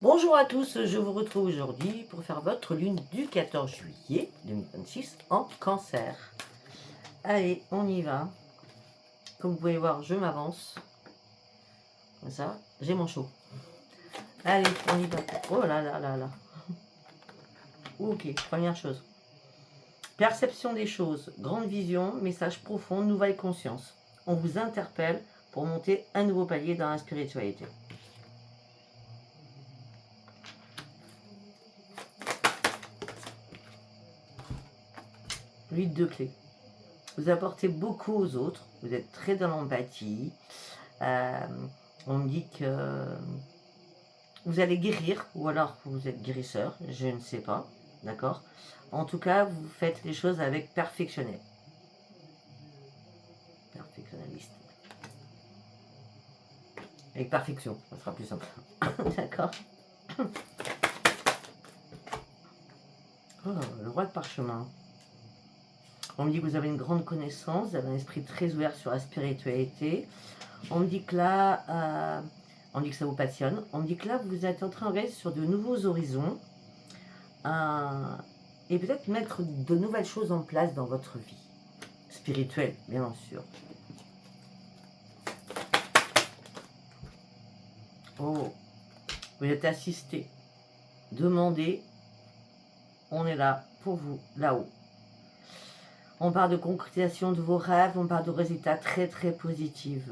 Bonjour à tous, je vous retrouve aujourd'hui pour faire votre lune du 14 juillet 2026 en cancer. Allez, on y va. Comme vous pouvez voir, je m'avance. Comme ça, j'ai mon chaud. Allez, on y va. Oh là là là là. Ok, première chose. Perception des choses, grande vision, message profond, nouvelle conscience. On vous interpelle pour monter un nouveau palier dans la spiritualité. L'huile de clé. Vous apportez beaucoup aux autres, vous êtes très dans l'empathie. On me dit que vous allez guérir, ou alors vous êtes guérisseur, je ne sais pas, d'accord. En tout cas, vous faites les choses avec perfectionnel. Perfectionnaliste. Avec perfection, ça sera plus simple. D'accord. Oh, le roi de parchemin. On me dit que vous avez une grande connaissance, vous avez un esprit très ouvert sur la spiritualité. On me dit que là, on me dit que ça vous passionne. On me dit que là, vous êtes en train de regarder sur de nouveaux horizons. Et peut-être mettre de nouvelles choses en place dans votre vie. Spirituelle, bien sûr. Oh, vous êtes assisté. Demandez, on est là pour vous, là-haut. On parle de concrétisation de vos rêves, on parle de résultats très très positifs.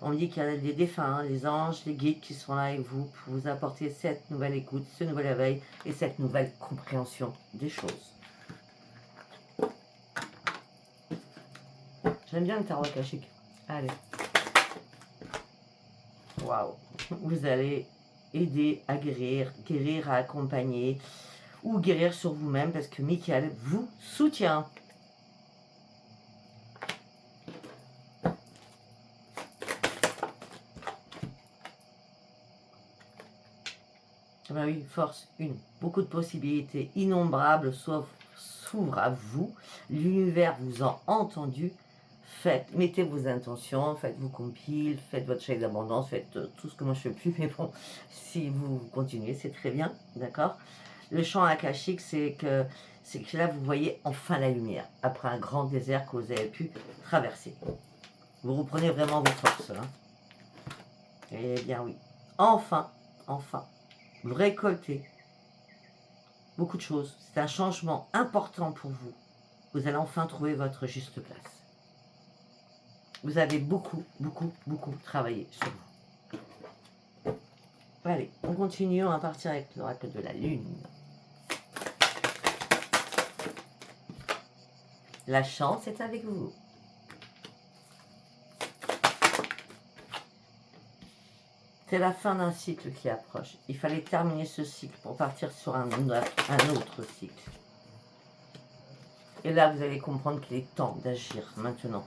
On me dit qu'il y a des défunts, hein, les anges, les guides qui sont là avec vous pour vous apporter cette nouvelle écoute, ce nouvel éveil et cette nouvelle compréhension des choses. J'aime bien le tarot akashique. Allez. Waouh. Vous allez aider à guérir, à accompagner ou guérir sur vous-même parce que Michael vous soutient. Ben oui, force, beaucoup de possibilités innombrables s'ouvrent à vous. L'univers vous a entendu. Mettez vos intentions, faites vos compiles, faites votre chèque d'abondance, faites tout ce que moi je fais plus, mais bon, si vous continuez, c'est très bien, d'accord. Le champ akashique, c'est que là, vous voyez enfin la lumière, après un grand désert que vous avez pu traverser. Vous reprenez vraiment vos forces. Hein. Eh bien oui, enfin, vous récoltez beaucoup de choses. C'est un changement important pour vous. Vous allez enfin trouver votre juste place. Vous avez beaucoup travaillé sur vous. Allez, on continue, on va partir avec l'oracle de la lune. La chance est avec vous. C'est la fin d'un cycle qui approche. Il fallait terminer ce cycle pour partir sur un autre cycle. Et là, vous allez comprendre qu'il est temps d'agir maintenant.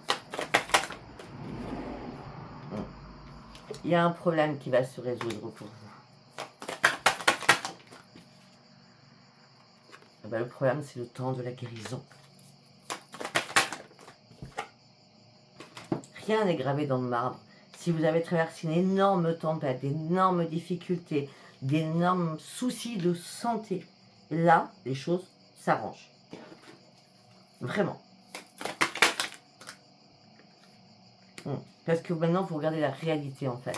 Il y a un problème qui va se résoudre pour vous. Et bien, le problème, c'est le temps de la guérison. Rien n'est gravé dans le marbre. Si vous avez traversé une énorme tempête, d'énormes difficultés, d'énormes soucis de santé, là, les choses s'arrangent. Vraiment. Parce que maintenant, vous regardez la réalité en face.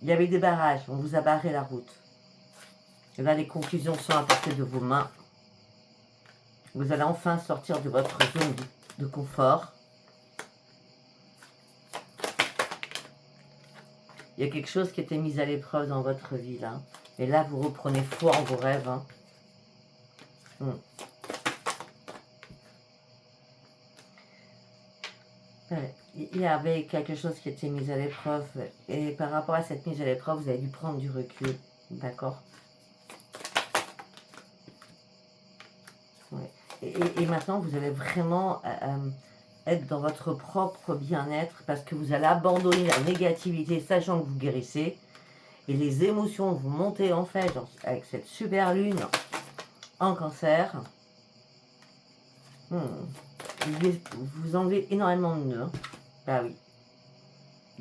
Il y avait des barrages, on vous a barré la route. Et là, les conclusions sont à portée de vos mains. Vous allez enfin sortir de votre zone de confort. Il y a quelque chose qui était mis à l'épreuve dans votre vie, là. Et là, vous reprenez foi en vos rêves. Hein. Il y avait quelque chose qui était mis à l'épreuve. Et par rapport à cette mise à l'épreuve, vous avez dû prendre du recul. D'accord. Ouais. Et maintenant, vous allez vraiment être dans votre propre bien-être parce que vous allez abandonner la négativité, sachant que vous guérissez. Et les émotions, vous montez en fait avec cette super lune en cancer. Vous enlevez énormément de nœuds. Bah oui.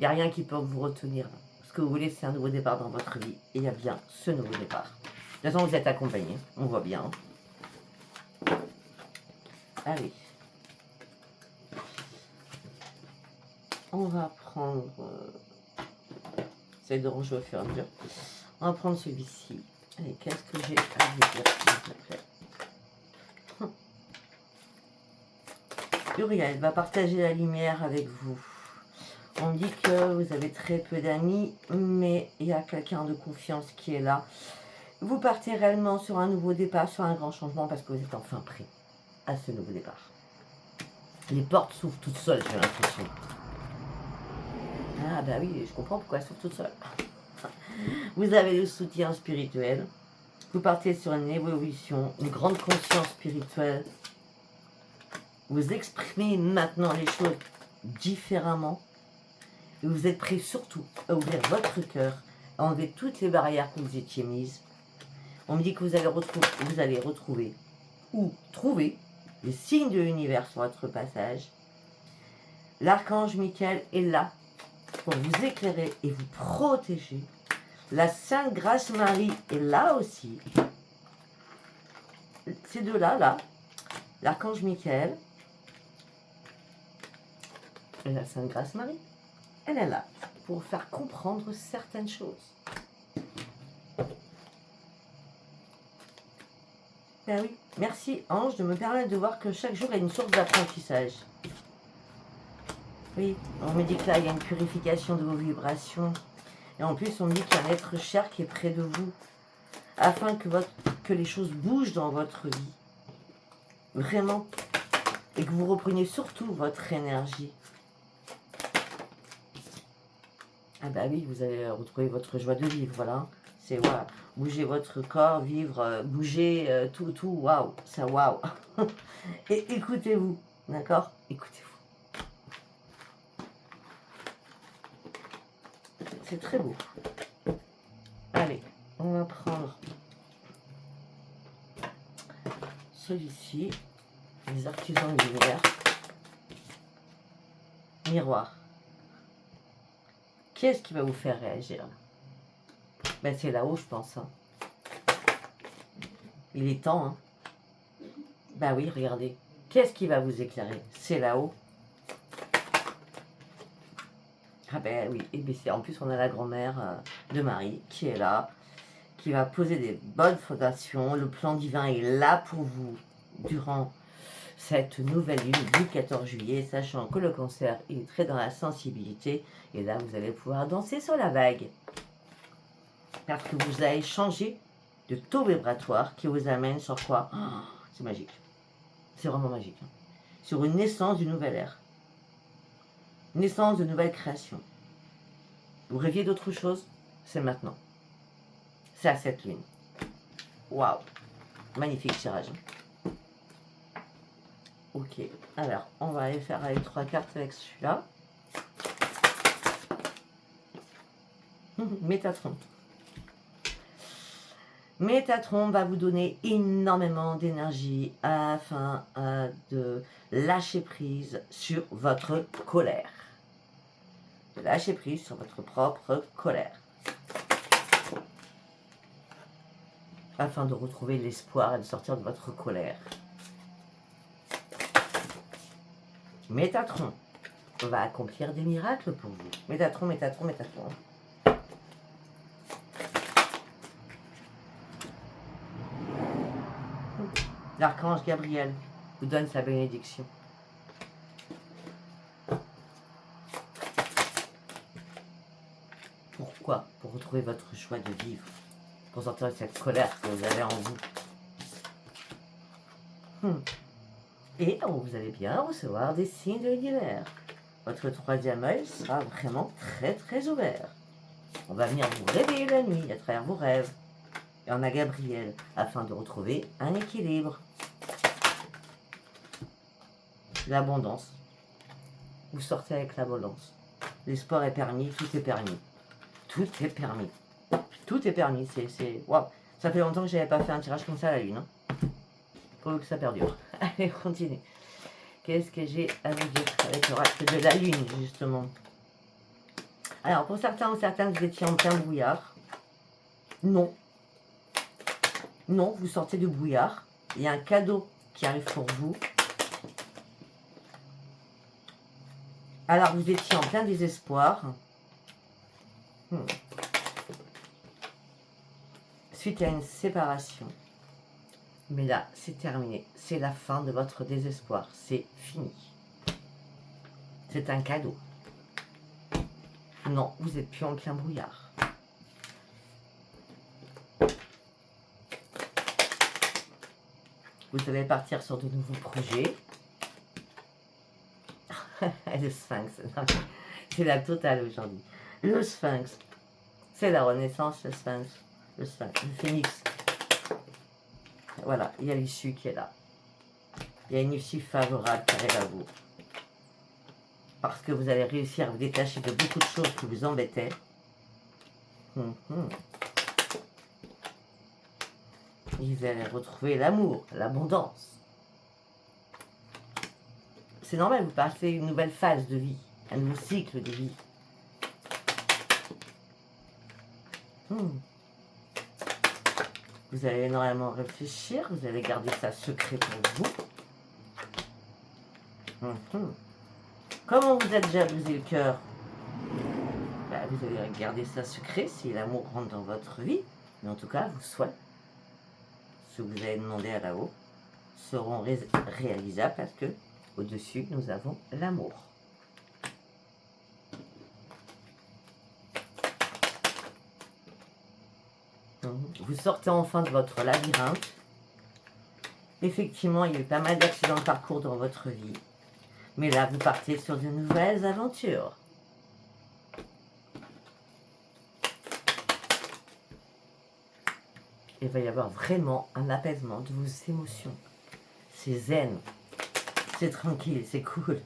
Il n'y a rien qui peut vous retenir. Ce que vous voulez, c'est un nouveau départ dans votre vie. Et il y a bien ce nouveau départ. De toute façon, vous êtes accompagné. On voit bien. Allez. On va prendre... c'est de ranger au fur et à mesure. On va prendre celui-ci. Allez, qu'est-ce que j'ai à vous dire, s'il vous plaît? Uriel va partager la lumière avec vous. On dit que vous avez très peu d'amis, mais il y a quelqu'un de confiance qui est là. Vous partez réellement sur un nouveau départ, sur un grand changement, parce que vous êtes enfin prêt à ce nouveau départ. Les portes s'ouvrent toutes seules, j'ai l'impression. Ah bah oui, je comprends pourquoi elles s'ouvrent toutes seules. Vous avez le soutien spirituel. Vous partez sur une évolution, une grande conscience spirituelle. Vous exprimez maintenant les choses différemment. Et vous êtes prêt surtout à ouvrir votre cœur, à enlever toutes les barrières que vous étiez mises. On me dit que vous allez retrouver ou trouver les signes de l'univers sur votre passage. L'archange Michael est là pour vous éclairer et vous protéger. La Sainte Grâce Marie est là aussi. Ces deux-là, là, l'archange Michael et la Sainte Grâce Marie, elle est là pour vous faire comprendre certaines choses. Ben oui, merci Ange de me permettre de voir que chaque jour est une source d'apprentissage. Oui, on me dit que là, il y a une purification de vos vibrations. Et en plus, on me dit qu'il y a un être cher qui est près de vous, afin que les choses bougent dans votre vie. Vraiment. Et que vous repreniez surtout votre énergie. Ah bah oui, vous allez retrouver votre joie de vivre, voilà. C'est voilà, bouger votre corps, vivre, bouger tout, waouh, ça waouh. Et écoutez-vous, d'accord? Écoutez-vous. C'est très beau. Allez, on va prendre celui-ci, les artisans de l'univers. Miroir. Qu'est-ce qui va vous faire réagir? Ben, c'est là-haut, je pense. Hein. Il est temps. Hein. Ben oui, regardez. Qu'est-ce qui va vous éclairer? C'est là-haut. Ah ben oui, et ben en plus on a la grand-mère de Marie qui est là, qui va poser des bonnes fondations. Le plan divin est là pour vous durant cette nouvelle lune du 14 juillet, sachant que le cancer est très dans la sensibilité. Et là, vous allez pouvoir danser sur la vague. Parce que vous allez changer de taux vibratoire qui vous amène sur quoi? Oh, c'est magique. C'est vraiment magique. Hein. Sur une naissance d'une nouvelle ère. Naissance de nouvelles créations. Vous rêviez d'autre chose? C'est maintenant. C'est à cette lune. Waouh! Magnifique tirage. Ok. Alors, on va aller faire avec 3 cartes avec celui-là. Métatron. Métatron va vous donner énormément d'énergie afin de lâcher prise sur votre colère. De lâcher prise sur votre propre colère. Afin de retrouver l'espoir et de sortir de votre colère. Métatron va accomplir des miracles pour vous. Métatron, Métatron, Métatron. L'archange Gabriel vous donne sa bénédiction. Pourquoi? Pour retrouver votre joie de vivre. Pour sortir de cette colère que vous avez en vous. Et vous allez bien recevoir des signes de l'univers. Votre troisième œil sera vraiment très très ouvert. On va venir vous réveiller la nuit à travers vos rêves. Et on a Gabriel afin de retrouver un équilibre. L'abondance. Vous sortez avec l'abondance. L'espoir est permis, tout est permis. Tout est permis. Tout est permis. C'est waouh. Ça fait longtemps que je n'avais pas fait un tirage comme ça à la lune. Hein. Faut que ça perdure. Allez, on continue. Qu'est-ce que j'ai à vous dire avec l'oracle de la lune, justement? Alors, pour certains ou certaines, vous étiez en plein brouillard. Non. Non, vous sortez du brouillard. Il y a un cadeau qui arrive pour vous. Alors, vous étiez en plein désespoir. Suite à une séparation. Mais là, c'est terminé. C'est la fin de votre désespoir. C'est fini. C'est un cadeau. Non, vous n'êtes plus en plein brouillard. Vous allez partir sur de nouveaux projets. Le Sphinx. C'est la totale aujourd'hui. Le Sphinx. C'est la renaissance, le Sphinx. Le Sphinx. Le Phénix. Voilà, il y a l'issue qui est là. Il y a une issue favorable qui arrive à vous. Parce que vous allez réussir à vous détacher de beaucoup de choses qui vous embêtaient. Et vous allez retrouver l'amour, l'abondance. C'est normal, vous passez une nouvelle phase de vie, un nouveau cycle de vie. Vous allez énormément réfléchir, vous allez garder ça secret pour vous. Comment vous êtes jalousé le cœur? Vous allez garder ça secret si l'amour rentre dans votre vie. Mais en tout cas, vos souhaits, ce que vous avez demandé à là-haut, seront réalisables parce que au-dessus, nous avons l'amour. Vous sortez enfin de votre labyrinthe. Effectivement, il y a eu pas mal d'accidents de parcours dans votre vie. Mais là, vous partez sur de nouvelles aventures. Il va y avoir vraiment un apaisement de vos émotions. C'est zen. C'est tranquille, c'est cool.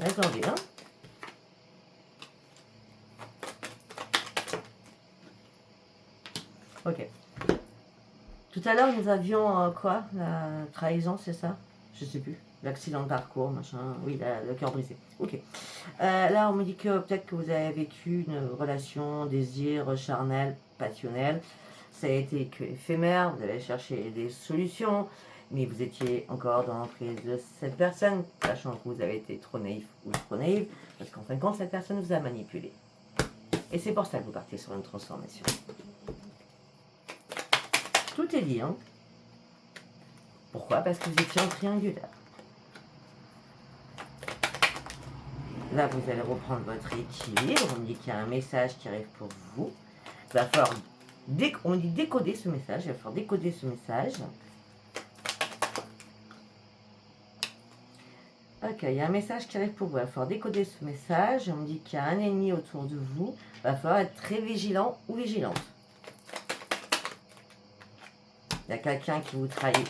Attendez, hein. Ok. Tout à l'heure, nous avions quoi? La trahison, c'est ça? Je sais plus. L'accident de parcours, machin. Oui, le cœur brisé. Ok. Là, on me dit que peut-être que vous avez vécu une relation, désir charnel, passionnel. Ça a été que éphémère. Vous avez cherché des solutions, mais vous étiez encore dans l'emprise de cette personne, sachant que vous avez été trop naïf ou trop naïve, parce qu'en fin de compte, cette personne vous a manipulé. Et c'est pour ça que vous partez sur une transformation. Tout est dit, hein. Pourquoi? Parce que vous étiez en triangulaire. Là, vous allez reprendre votre équilibre. On me dit qu'il y a un message qui arrive pour vous. Il va falloir, on me dit décoder ce message. Il va falloir décoder ce message. Ok, il y a un message qui arrive pour vous. Il va falloir décoder ce message. On me dit qu'il y a un ennemi autour de vous. Il va falloir être très vigilant ou vigilante. Il y a quelqu'un qui vous trahit.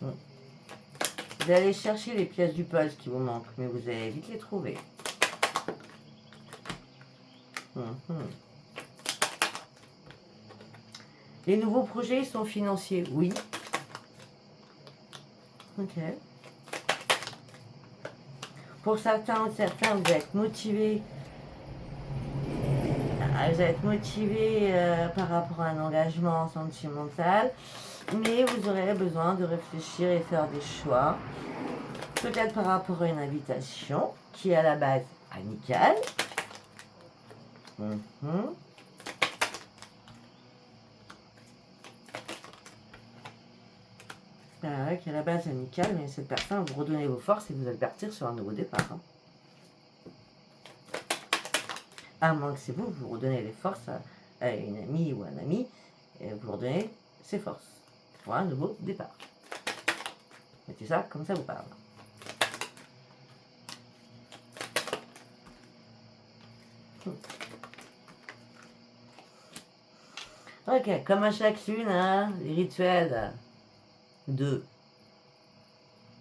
Vous allez chercher les pièces du puzzle qui vous manquent, mais vous allez vite les trouver. Les nouveaux projets sont financiers, oui. Ok. Pour certains, vous êtes motivés. Vous êtes motivé par rapport à un engagement sentimental, mais vous aurez besoin de réfléchir et faire des choix. Peut-être par rapport à une invitation qui est à la base amicale. Qui est à la base amicale, mais cette personne, vous redonnez vos forces et vous allez partir sur un nouveau départ. Hein. À moins que c'est vous, vous redonnez les forces à une amie ou un ami, et vous redonnez ses forces pour un nouveau départ. Mettez ça comme ça vous parle. Ok, comme à chaque lune, hein, les rituels de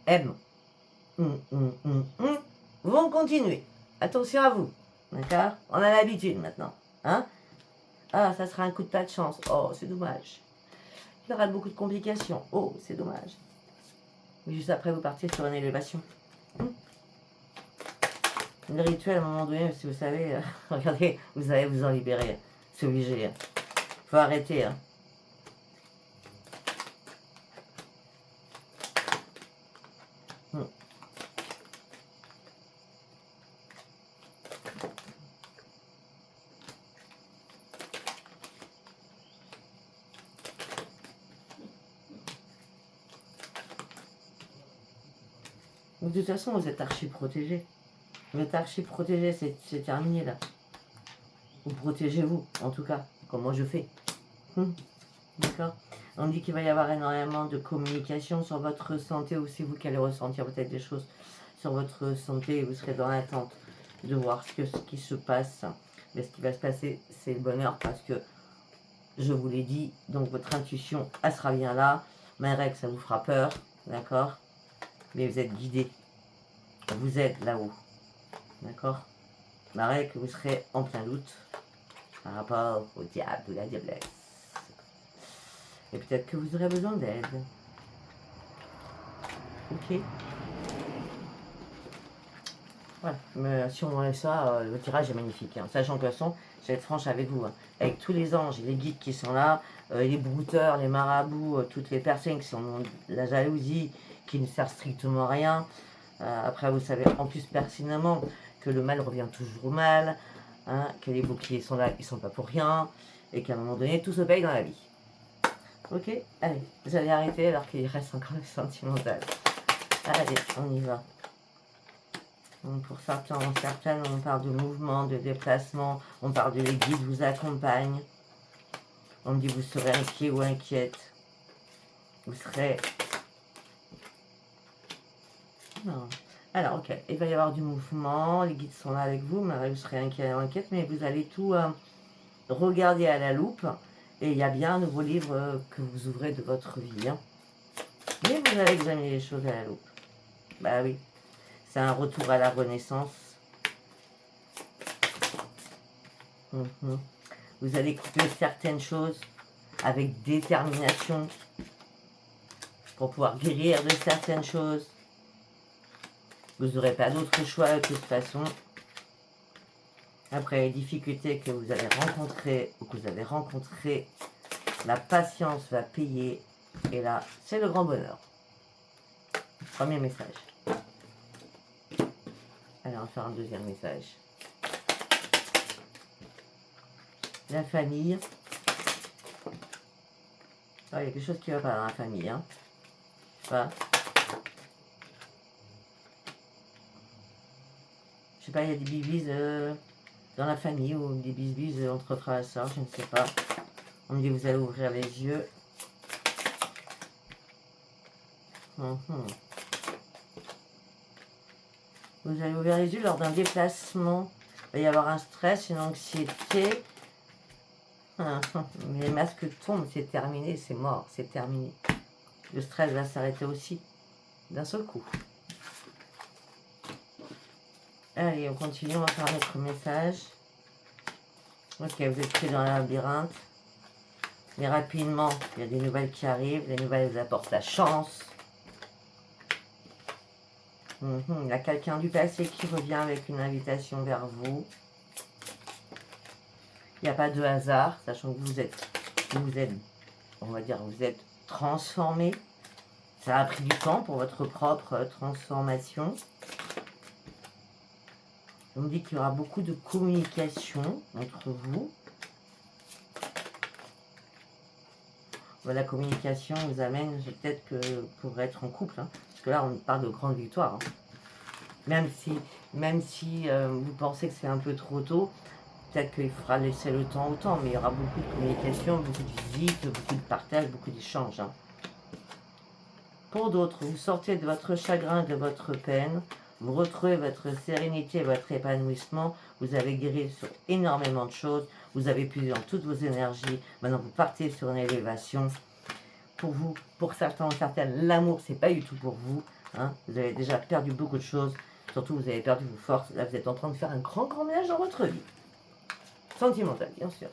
M. vont continuer. Attention à vous, d'accord? On a l'habitude maintenant, hein? Ah, ça sera un coup de pas de chance. Oh, c'est dommage. Il y aura beaucoup de complications. Oh, c'est dommage. Mais juste après, vous partez sur une élévation. Le rituel, à un moment donné, si vous savez, regardez, vous allez vous en libérer. C'est obligé. Faut arrêter. Hein. De toute façon, vous êtes archi protégé. Vous êtes archi protégé, c'est terminé là. Vous protégez-vous, en tout cas, comme moi je fais. D'accord? On dit qu'il va y avoir énormément de communication sur votre santé, ou c'est vous qui allez ressentir peut-être des choses sur votre santé, et vous serez dans l'attente de voir ce qui se passe. Mais ce qui va se passer, c'est le bonheur, parce que je vous l'ai dit, donc votre intuition, elle sera bien là. Marek, ça vous fera peur, d'accord? Mais vous êtes guidé. Vous êtes là-haut. D'accord? Marek, vous serez en plein doute par rapport au diable ou la diablesse. Et peut-être que vous aurez besoin d'aide. Ok? Voilà. Mais si on enlève ça, le tirage est magnifique. Hein. Sachant que de toute façon, je vais être franche avec vous. Hein. Avec tous les anges et les guides qui sont là, les brouteurs, les marabouts, toutes les personnes qui sont dans la jalousie, qui ne servent strictement à rien. Après, vous savez en plus pertinemment que le mal revient toujours au mal, hein, que les boucliers sont là, ils ne sont pas pour rien, et qu'à un moment donné, tout se paye dans la vie. Ok? Allez, vous allez arrêter alors qu'il reste encore le sentimental. Allez, on y va. Donc pour certains, certaines, on parle de mouvement, de déplacement, on parle de les guides vous accompagnent. On dit vous serez inquiet ou inquiète. Vous serez... Non. Alors, ok, il va y avoir du mouvement, les guides sont là avec vous, mais vous serez inquiet ou inquiète, mais vous allez tout regarder à la loupe. Et il y a bien un nouveau livre que vous ouvrez de votre vie. Hein. Mais vous allez examiner les choses à la loupe. Bah oui. C'est un retour à la renaissance. Vous allez couper certaines choses avec détermination pour pouvoir guérir de certaines choses. Vous n'aurez pas d'autre choix de toute façon. Après les difficultés que vous allez rencontrer ou que vous avez rencontrées, la patience va payer. Et là, c'est le grand bonheur. Premier message. Allez, on va faire un deuxième message. La famille. Ah, il y a quelque chose qui ne va pas dans la famille. Hein. Voilà. Je sais pas, il y a des bibises dans la famille ou des bisbises entre frères et sœurs, je ne sais pas. On me dit vous allez ouvrir les yeux. Vous allez ouvrir les yeux lors d'un déplacement. Il va y avoir un stress, une anxiété. Les masques tombent, c'est terminé, c'est mort, c'est terminé. Le stress va s'arrêter aussi, d'un seul coup. Allez, on continue, on va faire notre message. Ok, vous êtes pris dans le labyrinthe. Mais rapidement, il y a des nouvelles qui arrivent. Les nouvelles vous apportent la chance. Il y a quelqu'un du passé qui revient avec une invitation vers vous. Il n'y a pas de hasard, sachant que vous êtes, on va dire, vous êtes transformé. Ça a pris du temps pour votre propre transformation. On me dit qu'il y aura beaucoup de communication entre vous. La communication vous amène peut-être que pour être en couple, hein, parce que là on parle de grande victoire. Hein. Même si vous pensez que c'est un peu trop tôt, peut-être qu'il faudra laisser le temps au temps, mais il y aura beaucoup de communication, beaucoup de visites, beaucoup de partage, beaucoup d'échanges. Hein. Pour d'autres, vous sortez de votre chagrin, de votre peine, vous retrouvez votre sérénité, votre épanouissement, vous avez guéri sur énormément de choses, vous avez puisé dans toutes vos énergies, maintenant vous partez sur une élévation. Pour vous, pour certains ou certaines, l'amour, c'est pas du tout pour vous. Hein. Vous avez déjà perdu beaucoup de choses. Surtout, vous avez perdu vos forces. Là, vous êtes en train de faire un grand ménage dans votre vie. Sentimental, bien sûr.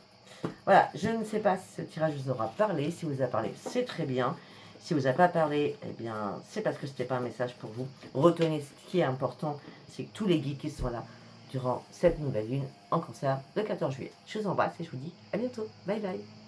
Voilà, je ne sais pas si ce tirage vous aura parlé. Si vous a parlé, c'est très bien. Si vous a pas parlé, eh bien, c'est parce que ce n'était pas un message pour vous. Retenez ce qui est important, c'est que tous les guides qui sont là durant cette nouvelle lune en cancer le 14 juillet. Je vous embrasse et je vous dis à bientôt. Bye bye.